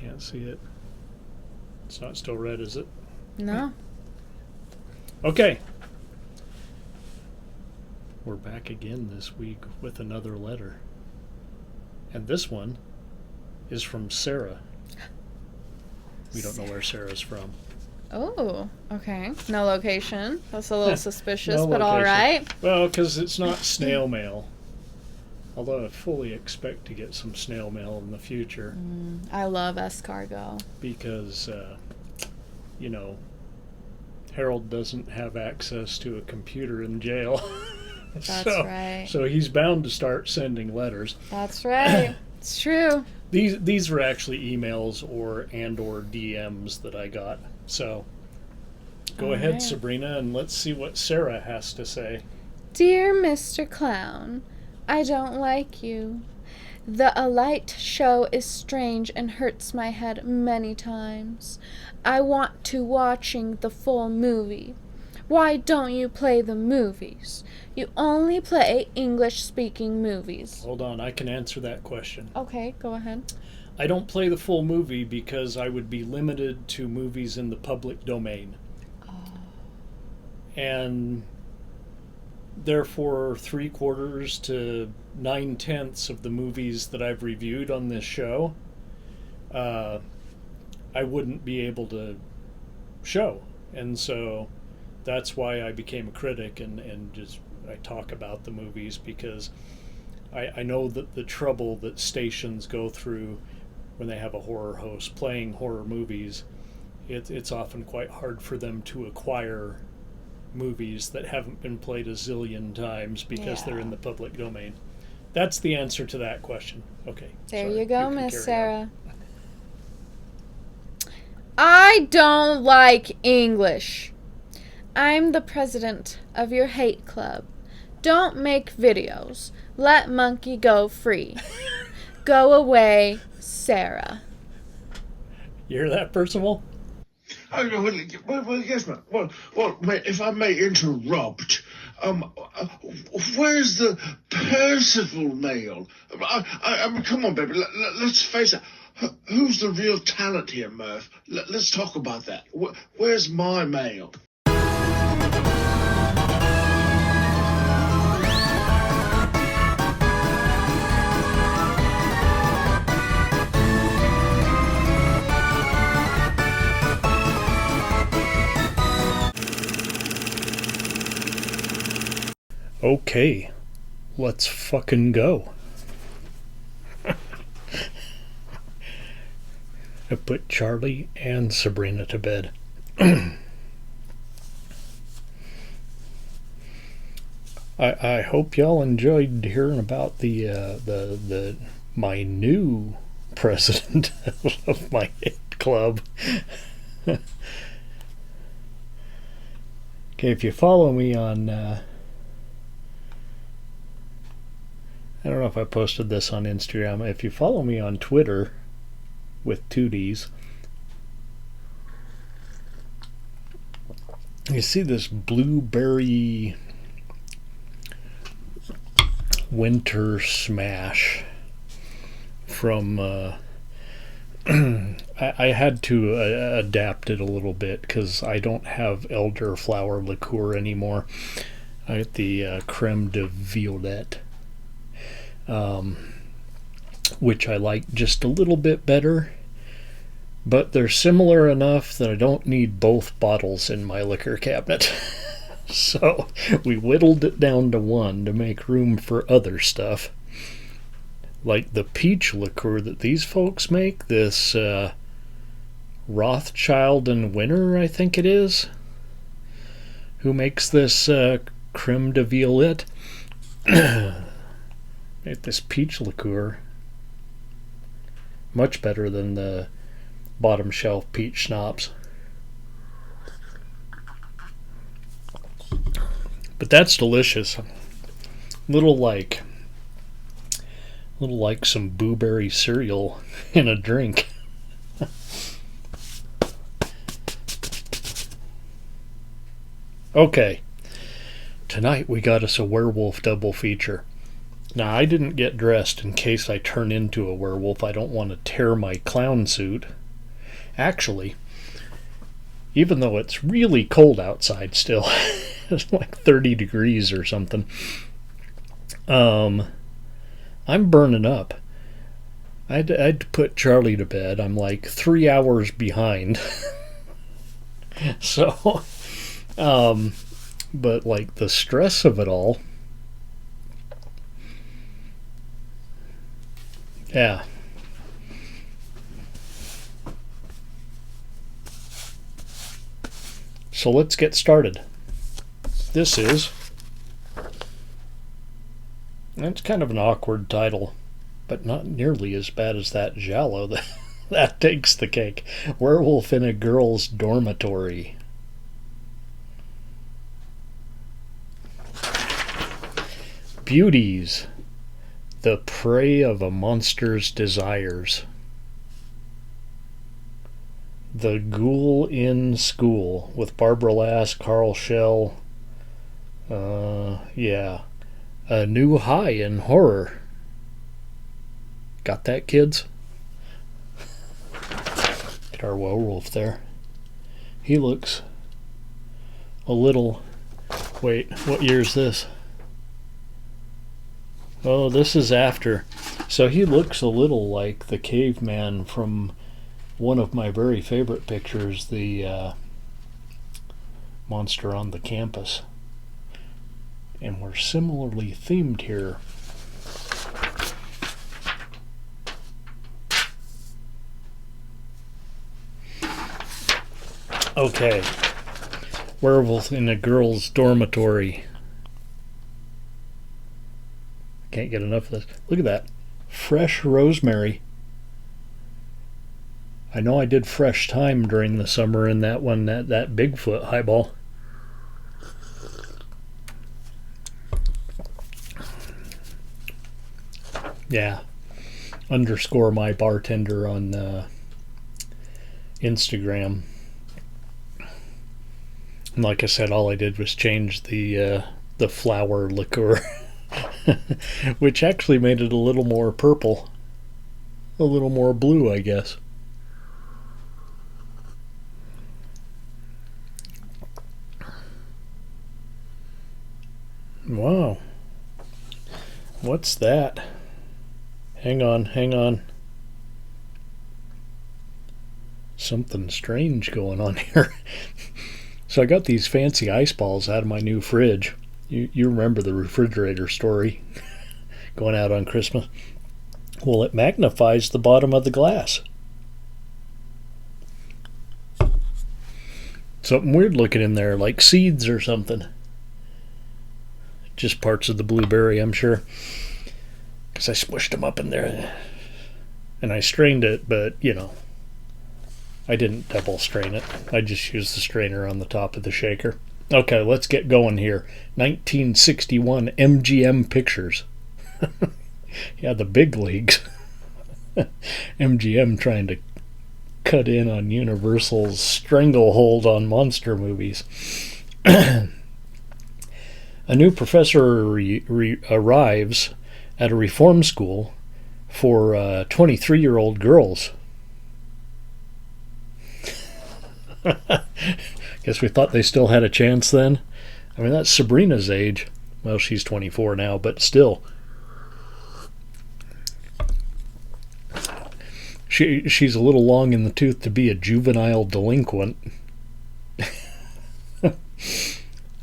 can't see it. It's not still red, is it? No. Okay. We're back again this week with another letter. And this one is from Sarah. We don't know where Sarah's from. Oh, okay. No location. That's a little suspicious, No but location. all right. Well, because it's not snail mail. Although I fully expect to get some snail mail in the future. I love escargot. Because, Harold doesn't have access to a computer in jail. That's right. So he's bound to start sending letters. That's right. It's true. These were actually emails or DMs that I got. So go ahead, right. Sabrina, and let's see what Sarah has to say. Dear Mr. Clown, I don't like you. The Alight show is strange and hurts my head many times. I want to watching the full movie. Why don't you play the movies? You only play English-speaking movies. Hold on, I can answer that question. Okay, go ahead. I don't play the full movie because I would be limited to movies in the public domain. And therefore, 3/4 to 9/10 of the movies that I've reviewed on this show, I wouldn't be able to show. And so that's why I became a critic and just I talk about the movies, because I know that the trouble that stations go through when they have a horror host playing horror movies, it's often quite hard for them to acquire movies that haven't been played a zillion times because they're in the public domain. That's the answer to that question. Okay. There sorry, you go, can Miss carry Sarah. on. I don't like English. I'm the president of your hate club. Don't make videos. Let Monkey go free. Go away, Sarah. You hear that, Percival? Well, yes, ma'am. Well, if I may interrupt, where's the Percival mail? I mean, come on, baby, let's face it. Who's the real talent here, Murph? Let's talk about that. Where's my mail? Okay, let's fucking go. I put Charlie and Sabrina to bed. I hope y'all enjoyed hearing about the my new president of my hate club. Okay, if you follow me on I don't know if I posted this on Instagram. If you follow me on Twitter with 2Ds, you see this blueberry winter smash from I had to adapt it a little bit because I don't have elderflower liqueur anymore. I get the creme de violette, which I like just a little bit better, but they're similar enough that I don't need both bottles in my liquor cabinet. So we whittled it down to one to make room for other stuff, like the peach liqueur that these folks make, this Rothschild and Winter, I think it is, who makes this creme de violette. This peach liqueur, much better than the bottom shelf peach schnapps. But that's delicious. Little like some blueberry cereal in a drink. Okay, tonight we got us a werewolf double feature. Now, I didn't get dressed in case I turn into a werewolf. I don't want to tear my clown suit. Actually, even though it's really cold outside still, it's like 30 degrees or something, I'm burning up. I'd put Charlie to bed. I'm like 3 hours behind. So, but like the stress of it all, yeah. So let's get started. This is, it's kind of an awkward title, but not nearly as bad as that giallo. That takes the cake. Werewolf in a Girl's Dormitory. Beauties, the prey of a monster's desires. The Ghoul in School with Barbara Lass, Carl Schell. Yeah. A new high in horror. Got that, kids? Get our werewolf there. He looks a little... Wait, what year is this? Oh, this is after. So he looks a little like the caveman from one of my very favorite pictures, the Monster on the Campus. And we're similarly themed here. Okay. Werewolf in a Girl's Dormitory. Can't get enough of this. Look at that. Fresh rosemary. I know I did fresh thyme during the summer in that one, that Bigfoot highball. Yeah. Underscore my bartender on Instagram. And like I said, all I did was change the flower liqueur, which actually made it a little more purple, a little more blue, I guess. Wow. What's that? Hang on. Something strange going on here. So I got these fancy ice balls out of my new fridge. You remember the refrigerator story going out on Christmas? Well, it magnifies the bottom of the glass. Something weird looking in there, like seeds or something. Just parts of the blueberry, I'm sure. Because I smushed them up in there. And I strained it, but, you know, I didn't double strain it. I just used the strainer on the top of the shaker. Okay, let's get going here. 1961 MGM Pictures. Yeah, the big leagues. MGM trying to cut in on Universal's stranglehold on monster movies. A new professor arrives at a reform school for 23-year-old girls. Guess we thought they still had a chance then. I mean, that's Sabrina's age. Well, she's 24 now, but still. She's a little long in the tooth to be a juvenile delinquent.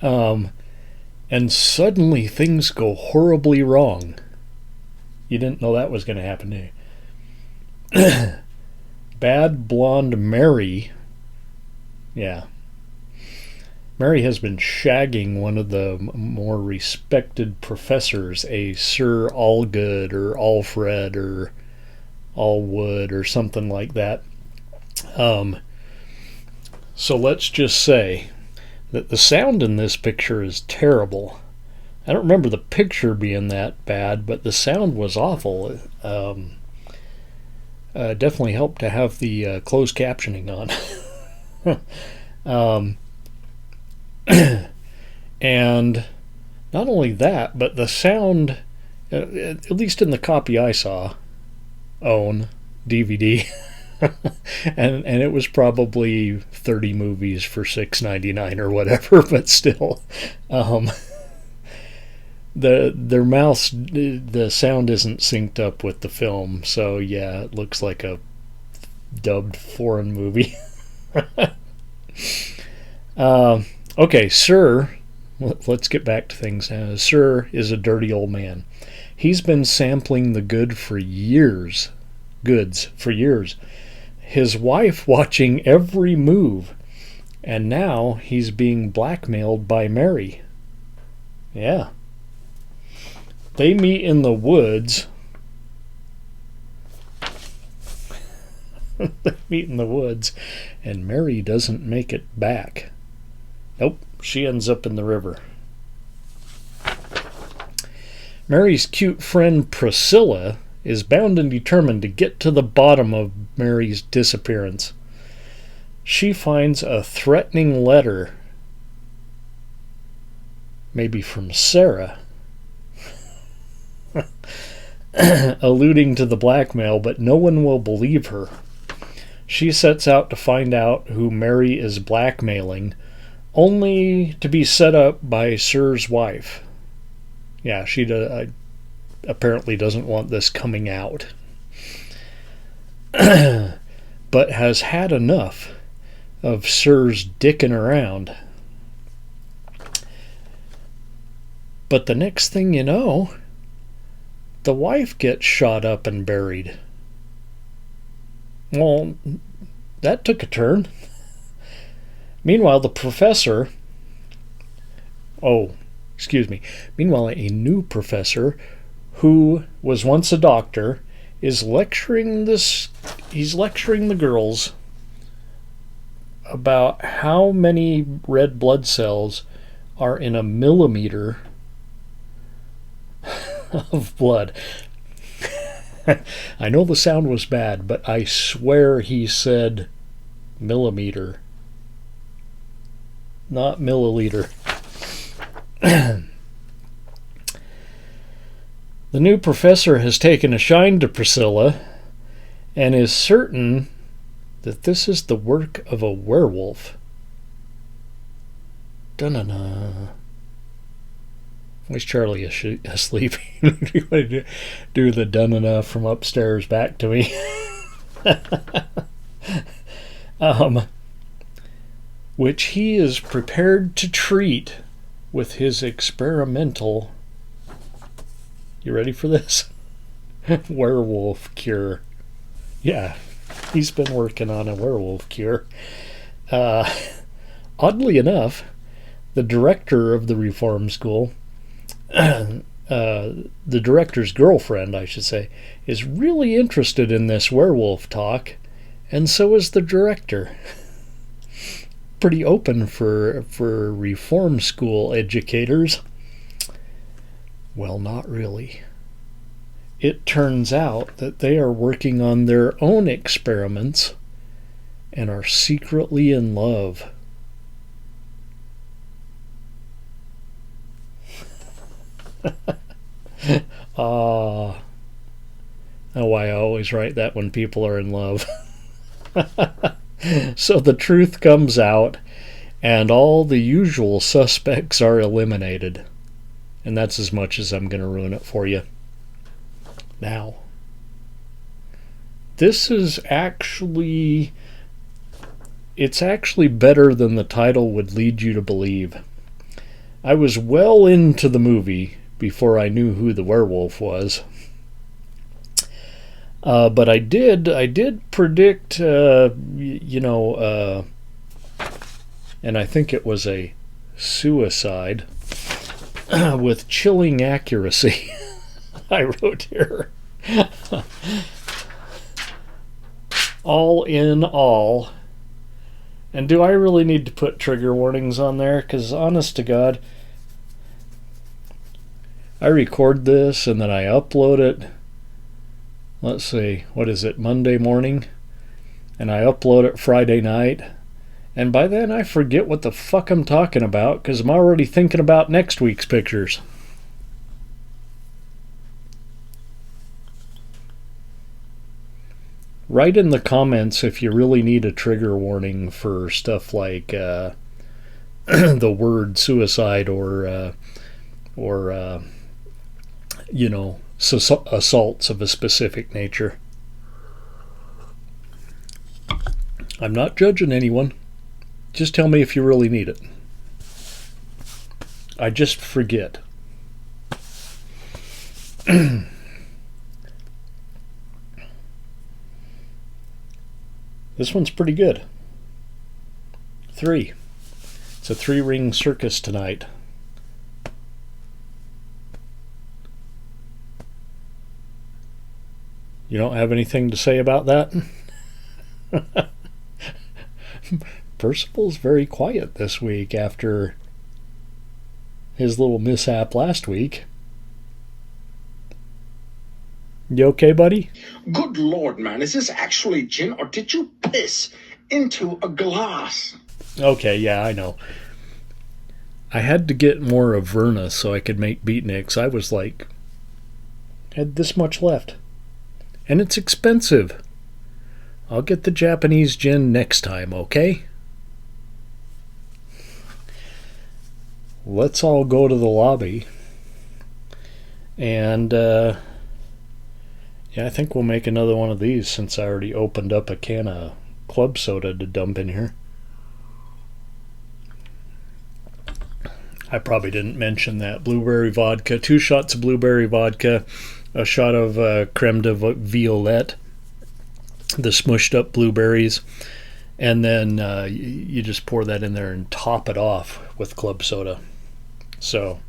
And suddenly things go horribly wrong. You didn't know that was going to happen, did you? Bad blonde Mary. Yeah. Mary has been shagging one of the more respected professors, a Sir Allgood or Alfred or Allwood or something like that. So let's just say that the sound in this picture is terrible. I don't remember the picture being that bad, but the sound was awful. Definitely helped to have the closed captioning on. And not only that, but the sound at least in the copy I saw, own DVD. and it was probably 30 movies for $6.99 or whatever, but still, their mouths, the sound isn't synced up with the film, so yeah, it looks like a dubbed foreign movie. Okay, Sir, let's get back to things now. Sir is a dirty old man. He's been sampling the goods for years. His wife watching every move, and now he's being blackmailed by Mary. Yeah. They meet in the woods. And Mary doesn't make it back. Nope, she ends up in the river. Mary's cute friend Priscilla is bound and determined to get to the bottom of Mary's disappearance. She finds a threatening letter, maybe from Sarah, alluding to the blackmail, but no one will believe her. She sets out to find out who Mary is blackmailing, only to be set up by Sir's wife. Yeah, she apparently doesn't want this coming out. But has had enough of Sir's dicking around. But the next thing you know, the wife gets shot up and buried. Well, that took a turn. Meanwhile, the professor... Meanwhile, a new professor who was once a doctor is lecturing the girls about how many red blood cells are in a millimeter of blood. I know the sound was bad, but I swear he said millimeter, not milliliter. The new professor has taken a shine to Priscilla and is certain that this is the work of a werewolf. Dun-dun-dun. Why's Charlie asleep? Do the dun-dun-dun from upstairs back to me. Which he is prepared to treat with his experimental... You ready for this? Werewolf cure. Yeah, he's been working on a werewolf cure. Oddly enough, the director of the reform school, the director's girlfriend, I should say, is really interested in this werewolf talk, and so is the director. Pretty open for reform school educators. Well, not really. It turns out that they are working on their own experiments and are secretly in love. Oh, why I always write that when people are in love. So the truth comes out, and all the usual suspects are eliminated. And that's as much as I'm going to ruin it for you. Now, this is actually... It's actually better than the title would lead you to believe. I was well into the movie before I knew who the werewolf was. But I did predict, and I think it was a suicide with chilling accuracy. I wrote here. All in all. And do I really need to put trigger warnings on there? Because honest to God, I record this and then I upload it. Let's see, what is it, Monday morning? And I upload it Friday night. And by then I forget what the fuck I'm talking about because I'm already thinking about next week's pictures. Write in the comments if you really need a trigger warning for stuff like the word suicide or assaults of a specific nature. I'm not judging anyone. Just tell me if you really need it. I just forget. This one's pretty good. 3. It's a 3-ring circus tonight. You don't have anything to say about that? Percival's very quiet this week after his little mishap last week. You okay, buddy? Good Lord, man, is this actually gin or did you piss into a glass? Okay, yeah, I know. I had to get more of Verna so I could make beatniks. I was like, had this much left. And it's expensive. I'll get the Japanese gin next time, okay? Let's all go to the lobby. And, yeah, I think we'll make another one of these since I already opened up a can of club soda to dump in here. I probably didn't mention that. Blueberry vodka, 2 shots of blueberry vodka, a shot of creme de violette, the smushed up blueberries, and then you just pour that in there and top it off with club soda. So,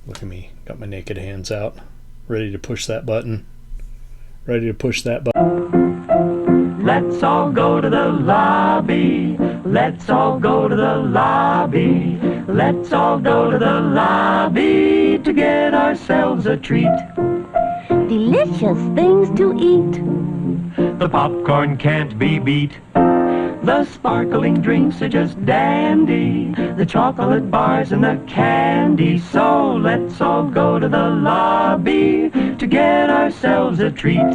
look at me, got my naked hands out, ready to push that button. Ready to push that button. Let's all go to the lobby. Let's all go to the lobby. Let's all go to the lobby to get ourselves a treat. Delicious things to eat. The popcorn can't be beat. The sparkling drinks are just dandy. The chocolate bars and the candy. So let's all go to the lobby to get ourselves a treat.